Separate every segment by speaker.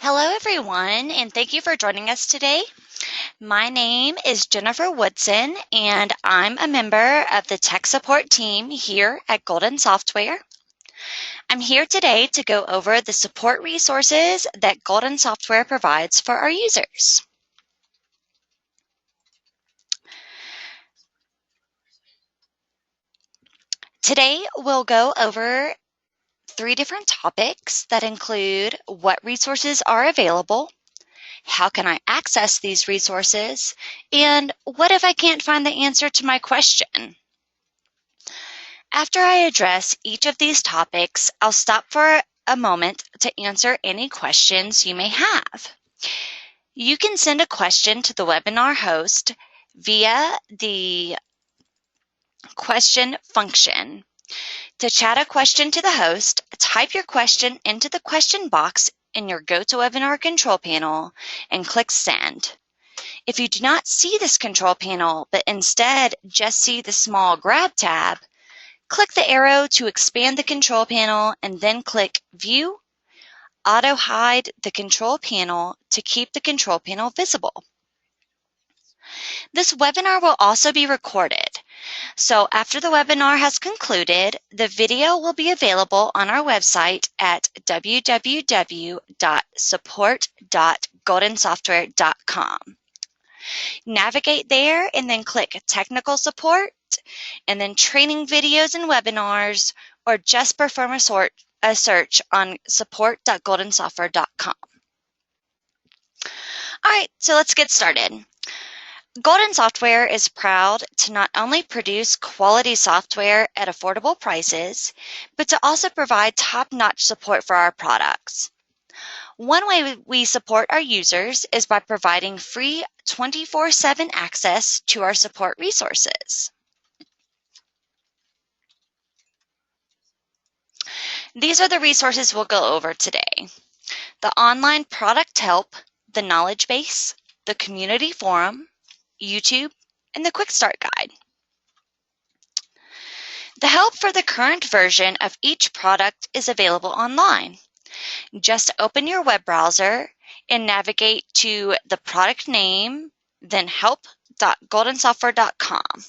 Speaker 1: Hello, everyone, and thank you for joining us today. My name is Jennifer Woodson, and I'm a member of the tech support team here at Golden Software. I'm here today to go over the support resources that Golden Software provides for our users. Today, we'll go over 3 different topics that include what resources are available, how can I access these resources, and what if I can't find the answer to my question? After I address each of these topics, I'll stop for a moment to answer any questions you may have. You can send a question to the webinar host via the question function. To chat a question to the host, type your question into the question box in your GoToWebinar control panel and click Send. If you do not see this control panel, but instead just see the small Grab tab, click the arrow to expand the control panel and then click View, Auto Hide the control panel to keep the control panel visible. This webinar will also be recorded. So after the webinar has concluded, the video will be available on our website at www.support.goldensoftware.com. Navigate there and then click Technical Support, and then Training Videos and Webinars, or just perform a search on support.goldensoftware.com. All right, so let's get started. Golden Software is proud to not only produce quality software at affordable prices, but to also provide top-notch support for our products. One way we support our users is by providing free 24/7 access to our support resources. These are the resources we'll go over today: the online product help, the knowledge base, the community forum, YouTube, and the quick start guide. The help for the current version of each product is available online. Just open your web browser and navigate to the product name, then help.goldensoftware.com.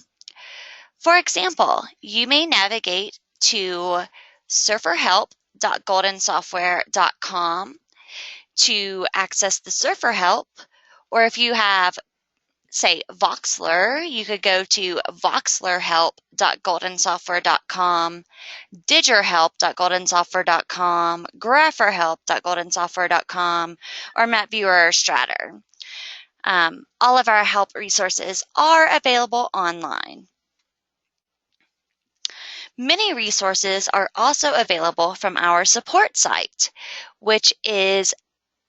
Speaker 1: For example, you may navigate to surferhelp.goldensoftware.com to access the Surfer Help, or if you have, say, Voxler, you could go to voxlerhelp.goldensoftware.com, diggerhelp.goldensoftware.com, grapherhelp.goldensoftware.com, or MapViewer or Stratter. All of our help resources are available online. Many resources are also available from our support site, which is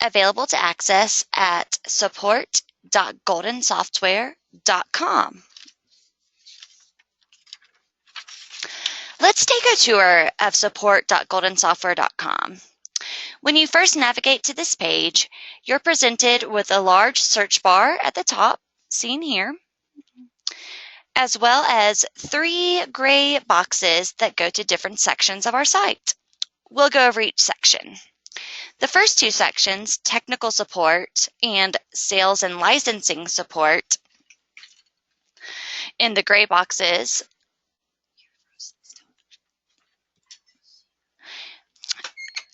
Speaker 1: available to access at support.goldensoftware.com. Let's take a tour of support.goldensoftware.com. When you first navigate to this page, you're presented with a large search bar at the top, seen here, as well as 3 gray boxes that go to different sections of our site. We'll go over each section. The first 2 sections, technical support and sales and licensing support, in the gray boxes,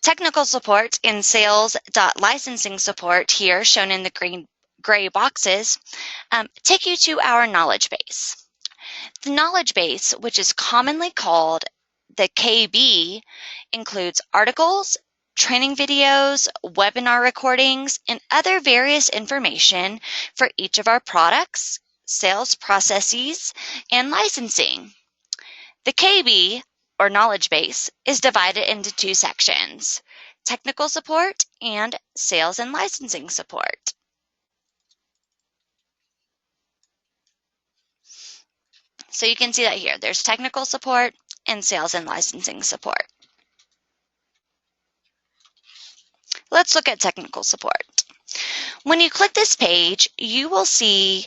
Speaker 1: technical support and sales.licensing support, here shown in the gray boxes, take you to our knowledge base. The knowledge base, which is commonly called the KB, includes articles, training videos, webinar recordings, and other various information for each of our products, sales processes, and licensing. The KB, or knowledge base, is divided into 2 sections: technical support and sales and licensing support. So you can see that here. There's technical support and sales and licensing support. Let's look at technical support. When you click this page, you will see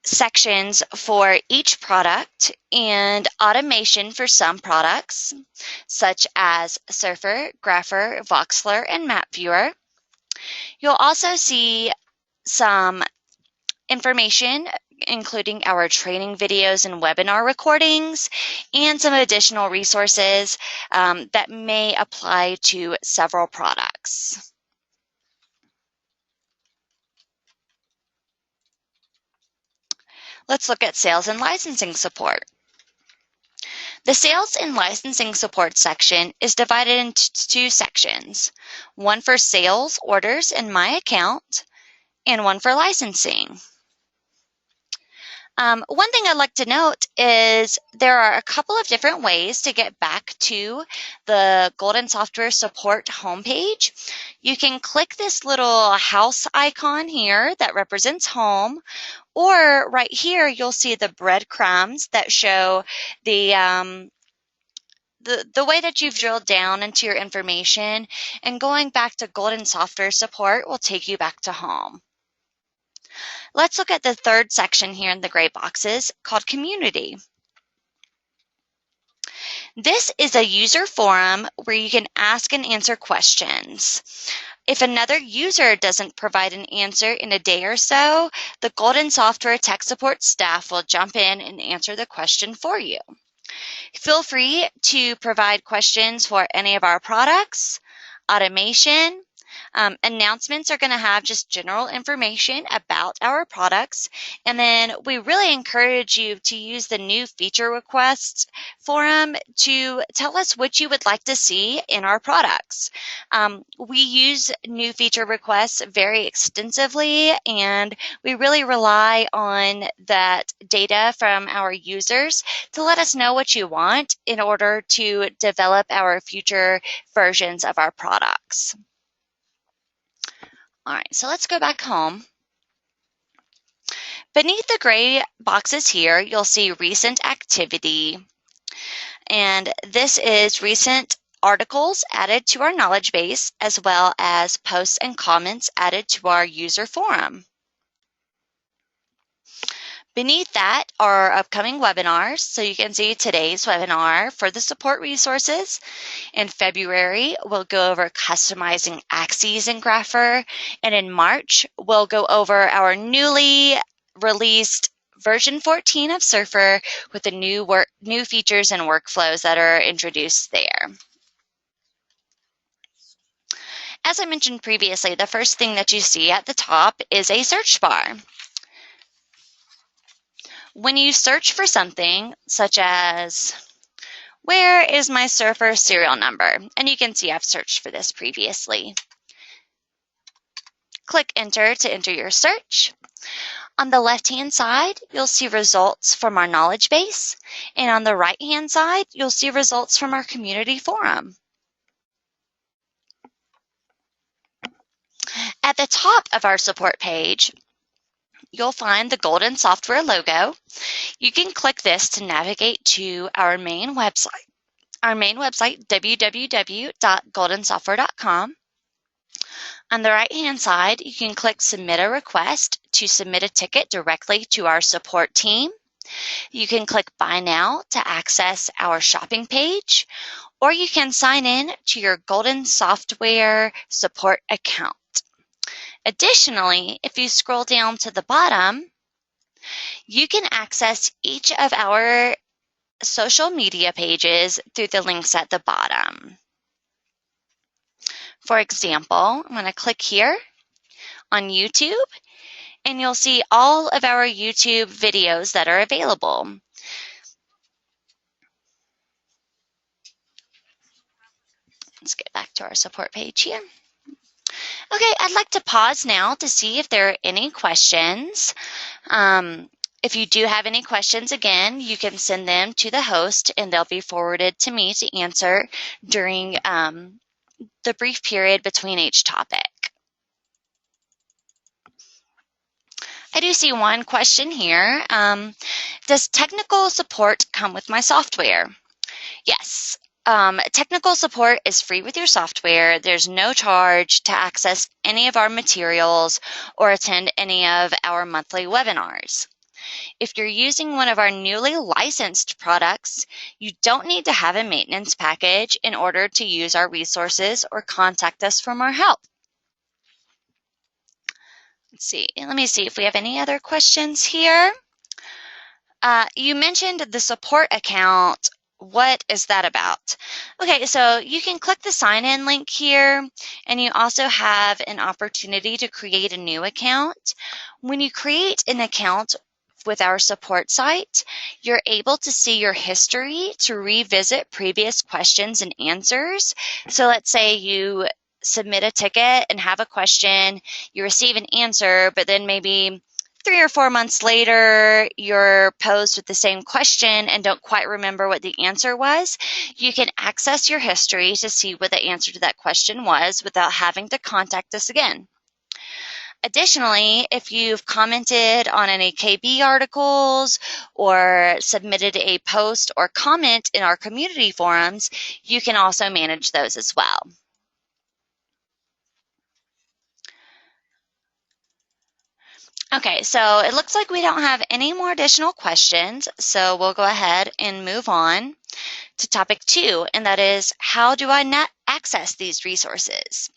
Speaker 1: sections for each product and automation for some products, such as Surfer, Grapher, Voxler, and MapViewer. You'll also see some information, including our training videos and webinar recordings, and some additional resources that may apply to several products. Let's look at sales and licensing support. The sales and licensing support section is divided into two sections, one for sales orders in my account and one for licensing. One thing I'd like to note is there are a couple of different ways to get back to the Golden Software Support homepage. You can click this little house icon here that represents home, or right here you'll see the breadcrumbs that show the way that you've drilled down into your information, and going back to Golden Software Support will take you back to home. Let's look at the third section here in the gray boxes called Community. This is a user forum where you can ask and answer questions. If another user doesn't provide an answer in a day or so, the Golden Software Tech Support staff will jump in and answer the question for you. Feel free to provide questions for any of our products, automation. Announcements are going to have just general information about our products. And then we really encourage you to use the new feature requests forum to tell us what you would like to see in our products. We use new feature requests very extensively, and we really rely on that data from our users to let us know what you want in order to develop our future versions of our products. All right, so let's go back home. Beneath the gray boxes here, you'll see recent activity. And this is recent articles added to our knowledge base, as well as posts and comments added to our user forum. Beneath that are upcoming webinars. So you can see today's webinar for the support resources. In February, we'll go over customizing axes in Grapher. And in March, we'll go over our newly released version 14 of Surfer with the new features and workflows that are introduced there. As I mentioned previously, the first thing that you see at the top is a search bar. When you search for something such as, where is my Surfer serial number? And you can see I've searched for this previously. Click enter to enter your search. On the left-hand side, you'll see results from our knowledge base. And on the right-hand side, you'll see results from our community forum. At the top of our support page, you'll find the Golden Software logo. You can click this to navigate to our main website. Our main website, www.goldensoftware.com. On the right-hand side, you can click Submit a Request to submit a ticket directly to our support team. You can click Buy Now to access our shopping page, or you can sign in to your Golden Software support account. Additionally, if you scroll down to the bottom, you can access each of our social media pages through the links at the bottom. For example, I'm going to click here on YouTube, and you'll see all of our YouTube videos that are available. Let's get back to our support page here. Okay, I'd like to pause now to see if there are any questions. If you do have any questions, again, you can send them to the host and they'll be forwarded to me to answer during the brief period between each topic. I do see one question here. Does technical support come with my software? Yes. Technical support is free with your software. There's no charge to access any of our materials or attend any of our monthly webinars. If you're using one of our newly licensed products, you don't need to have a maintenance package in order to use our resources or contact us for more help. see. Let me see if we have any other questions here. You mentioned the support account. What is that about? Okay, so you can click the sign in link here, and you also have an opportunity to create a new account. When you create an account with our support site, you're able to see your history to revisit previous questions and answers. So let's say you submit a ticket and have a question, you receive an answer, but then maybe 3 or 4 months later, you're posed with the same question and don't quite remember what the answer was. You can access your history to see what the answer to that question was without having to contact us again. Additionally, if you've commented on any KB articles or submitted a post or comment in our community forums, you can also manage those as well. Okay, so it looks like we don't have any more additional questions, so we'll go ahead and move on to topic 2, and that is, how do I access these resources?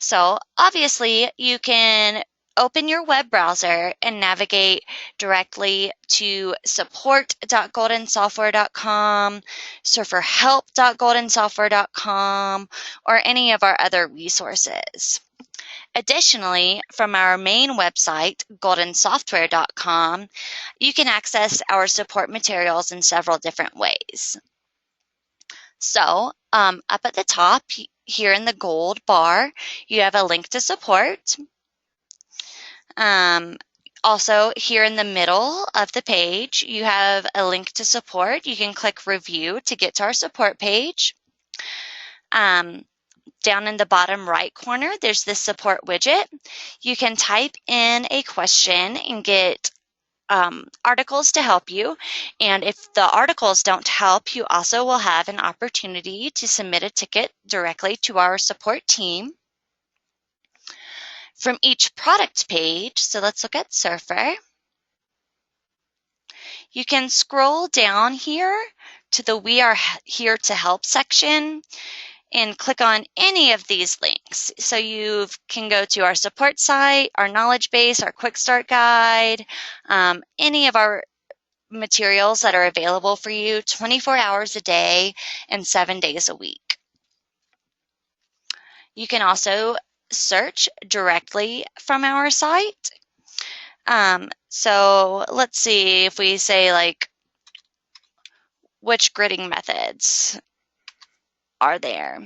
Speaker 1: So obviously you can open your web browser and navigate directly to support.goldensoftware.com, surferhelp.goldensoftware.com, or any of our other resources. Additionally, from our main website, goldensoftware.com, you can access our support materials in several different ways. So, up at the top here in the gold bar, you have a link to support. Also, here in the middle of the page, you have a link to support. You can click review to get to our support page. Down in the bottom right corner, there's this support widget. You can type in a question and get articles to help you. And if the articles don't help, you also will have an opportunity to submit a ticket directly to our support team. From each product page, so let's look at Surfer, you can scroll down here to the We Are Here to Help section and click on any of these links. So you can go to our support site, our knowledge base, our quick start guide, any of our materials that are available for you 24 hours a day and 7 days a week. You can also search directly from our site. So let's see if we say like, which gridding methods are there?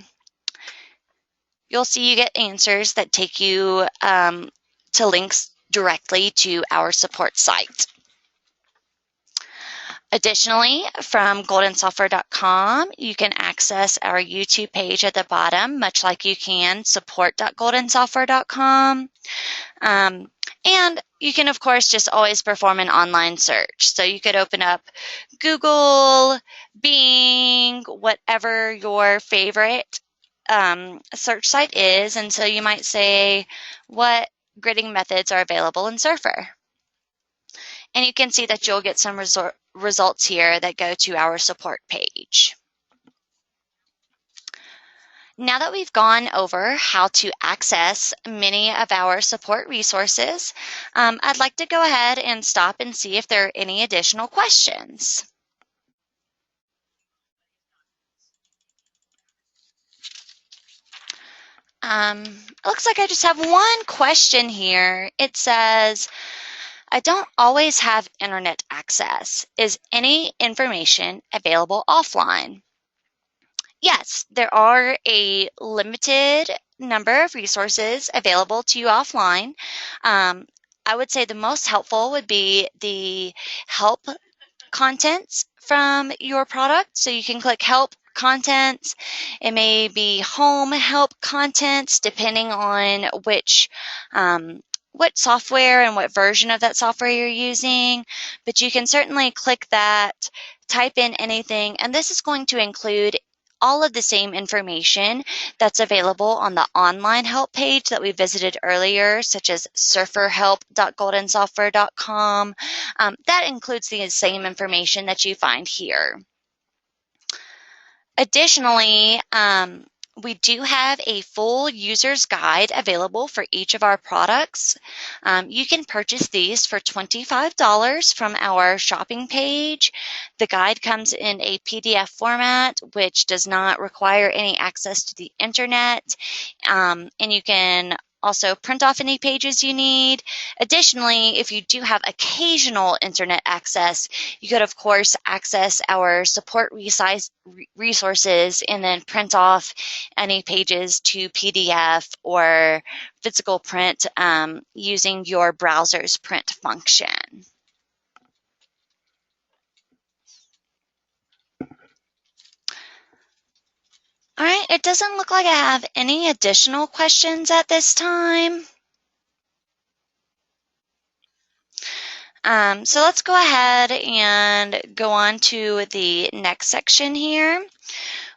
Speaker 1: You'll see you get answers that take you to links directly to our support site. Additionally, from goldensoftware.com, you can access our YouTube page at the bottom, much like you can support.goldensoftware.com. And you can, of course, just always perform an online search. So you could open up Google, Bing, whatever your favorite search site is. And so you might say, what gridding methods are available in Surfer? And you can see that you'll get some results here that go to our support page. Now that we've gone over how to access many of our support resources, I'd like to go ahead and stop and see if there are any additional questions. It looks like I just have one question here. It says, I don't always have internet access. Is any information available offline? Yes, there are a limited number of resources available to you offline. I would say the most helpful would be the help contents from your product. So you can click help contents. It may be home help contents, depending on which what software and what version of that software you're using, but you can certainly click that, type in anything, and this is going to include all of the same information that's available on the online help page that we visited earlier, such as surferhelp.goldensoftware.com. That includes the same information that you find here. Additionally, We do have a full user's guide available for each of our products. You can purchase these for $25 from our shopping page. The guide comes in a PDF format, which does not require any access to the internet. And you can also print off any pages you need. Additionally, if you do have occasional internet access, you could, of course, access our support resources and then print off any pages to PDF or physical print using your browser's print function. All right, it doesn't look like I have any additional questions at this time. So let's go ahead and go on to the next section here,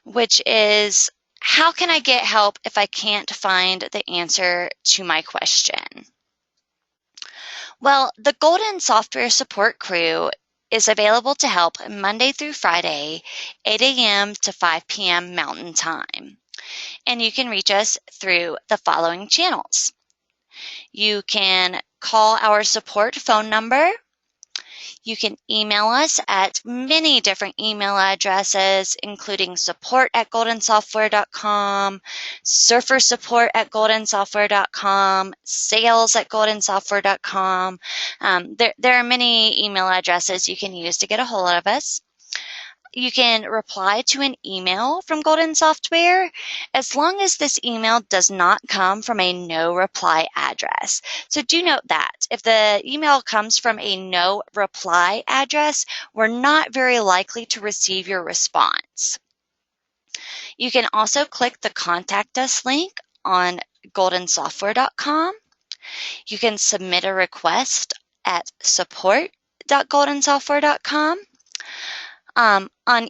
Speaker 1: which is how can I get help if I can't find the answer to my question? Well, the Golden Software Support Crew is available to help Monday through Friday, 8 a.m. to 5 p.m. Mountain Time. And you can reach us through the following channels. You can call our support phone number. You can email us at many different email addresses, including support@goldensoftware.com, surfersupport@goldensoftware.com, sales@goldensoftware.com. There are many email addresses you can use to get a hold of us. You can reply to an email from Golden Software as long as this email does not come from a no reply address. So do note that if the email comes from a no reply address, we're not very likely to receive your response. You can also click the Contact Us link on goldensoftware.com. You can submit a request at support.goldensoftware.com. On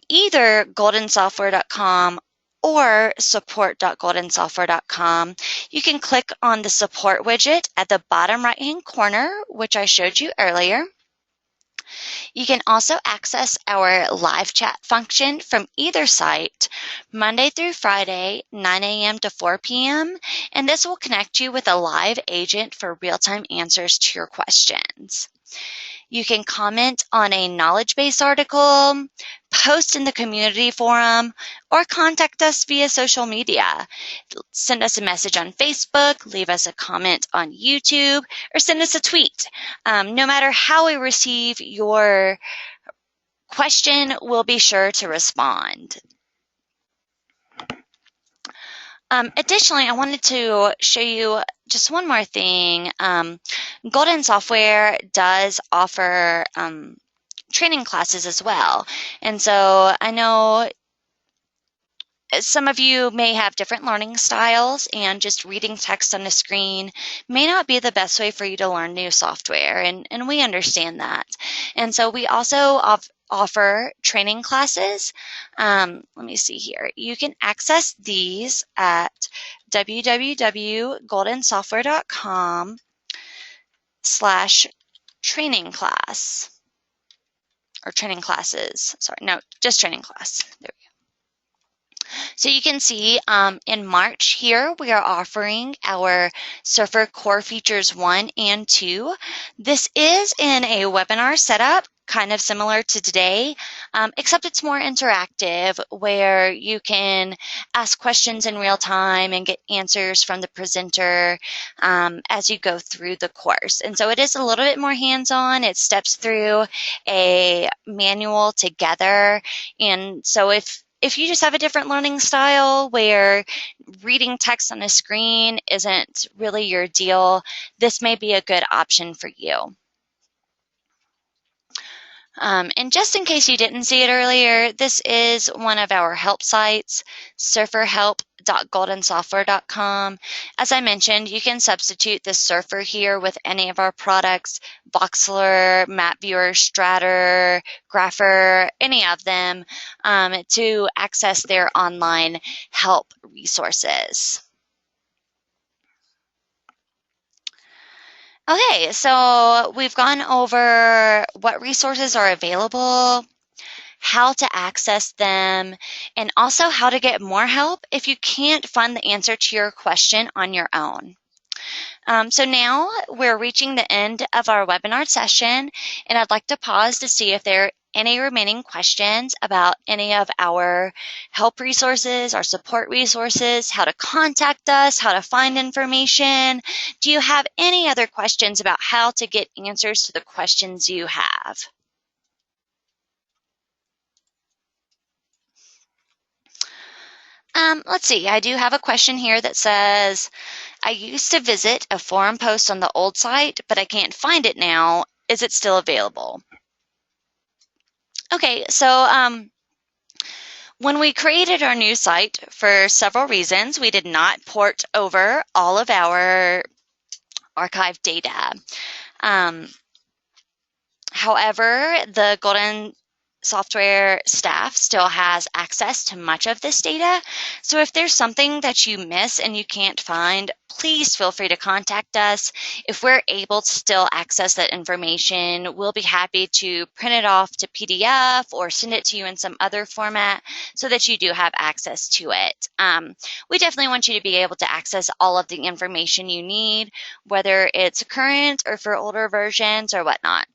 Speaker 1: either goldensoftware.com or support.goldensoftware.com, you can click on the support widget at the bottom right-hand corner, which I showed you earlier. You can also access our live chat function from either site, Monday through Friday, 9 a.m. to 4 p.m., and this will connect you with a live agent for real-time answers to your questions. You can comment on a knowledge base article, post in the community forum, or contact us via social media. Send us a message on Facebook, leave us a comment on YouTube, or send us a tweet. No matter how we receive your question, we'll be sure to respond. Additionally, I wanted to show you just one more thing. Golden Software does offer training classes as well. And so I know some of you may have different learning styles, and just reading text on a screen may not be the best way for you to learn new software, and we understand that. And so we also offer training classes. Let me see here. You can access these at www.goldensoftware.com/training class or training classes. Sorry, no, just training class. There we go. So you can see in March here, we are offering our Surfer Core Features 1 and 2. This is in a webinar setup, kind of similar to today, except it's more interactive, where you can ask questions in real time and get answers from the presenter as you go through the course. And so it is a little bit more hands-on. It steps through a manual together. And so if you just have a different learning style where reading text on a screen isn't really your deal, this may be a good option for you. And just in case you didn't see it earlier, this is one of our help sites, surferhelp.goldensoftware.com. As I mentioned, you can substitute the Surfer here with any of our products, Voxler, MapViewer, Stratter, Grapher, any of them, to access their online help resources. Okay, so we've gone over what resources are available, how to access them, and also how to get more help if you can't find the answer to your question on your own. So now we're reaching the end of our webinar session, and I'd like to pause to see if there are any remaining questions about any of our help resources, our support resources, how to contact us, how to find information. Do you have any other questions about how to get answers to the questions you have? Let's see, I do have a question here that says, I used to visit a forum post on the old site, but I can't find it now. Is it still available? Okay, so when we created our new site, for several reasons, we did not port over all of our archive data. However, the Golden Software staff still has access to much of this data. So if there's something that you miss and you can't find, please feel free to contact us. If we're able to still access that information, we'll be happy to print it off to PDF or send it to you in some other format so that you do have access to it. We definitely want you to be able to access all of the information you need, whether it's current or for older versions or whatnot.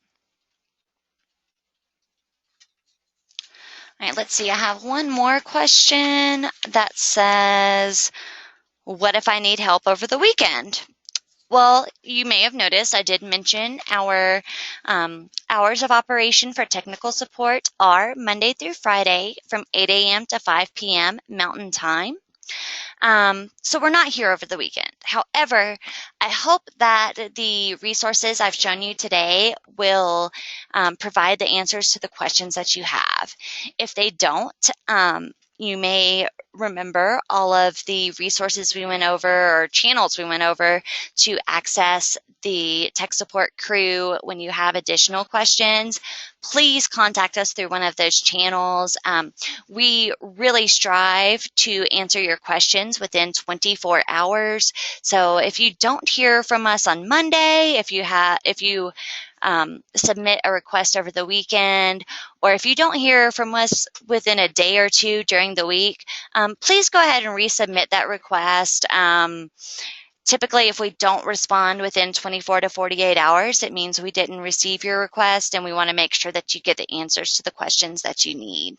Speaker 1: All right, let's see. I have one more question that says, what if I need help over the weekend? Well, you may have noticed I did mention our hours of operation for technical support are Monday through Friday from 8 a.m. to 5 p.m. Mountain Time. So we're not here over the weekend. However, I hope that the resources I've shown you today will provide the answers to the questions that you have. If they don't, you may remember all of the resources we went over or channels we went over to access the tech support crew when you have additional questions. Please contact us through one of those channels. We really strive to answer your questions within 24 hours. So if you don't hear from us on Monday, if you submit a request over the weekend, or if you don't hear from us within a day or two during the week, please go ahead and resubmit that request. Typically, if we don't respond within 24 to 48 hours, it means we didn't receive your request, and we want to make sure that you get the answers to the questions that you need.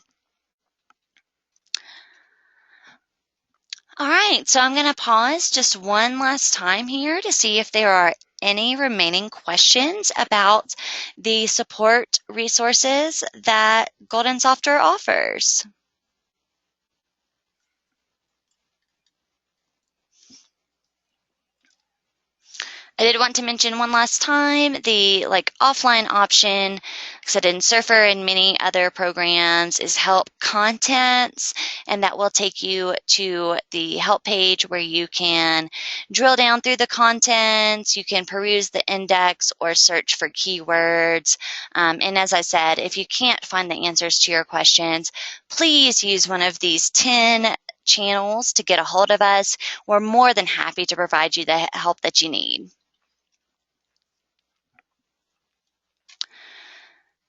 Speaker 1: All right, so I'm going to pause just one last time here to see if there are any remaining questions about the support resources that Golden Software offers. I did want to mention one last time the offline option, like I said, in Surfer and many other programs, is help contents, and that will take you to the help page where you can drill down through the contents, you can peruse the index or search for keywords. And as I said, if you can't find the answers to your questions, please use one of these 10 channels to get a hold of us. We're more than happy to provide you the help that you need.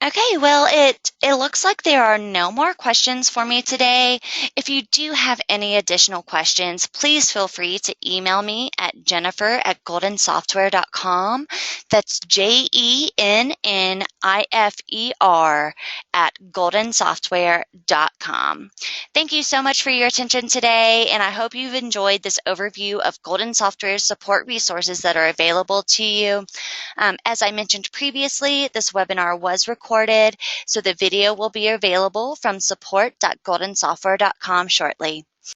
Speaker 1: Okay, well, it looks like there are no more questions for me today. If you do have any additional questions, please feel free to email me at jennifer@goldensoftware.com. That's JENNIFER@goldensoftware.com. Thank you so much for your attention today, and I hope you've enjoyed this overview of Golden Software's support resources that are available to you. As I mentioned previously, this webinar was recorded, so the video will be available from support.goldensoftware.com shortly.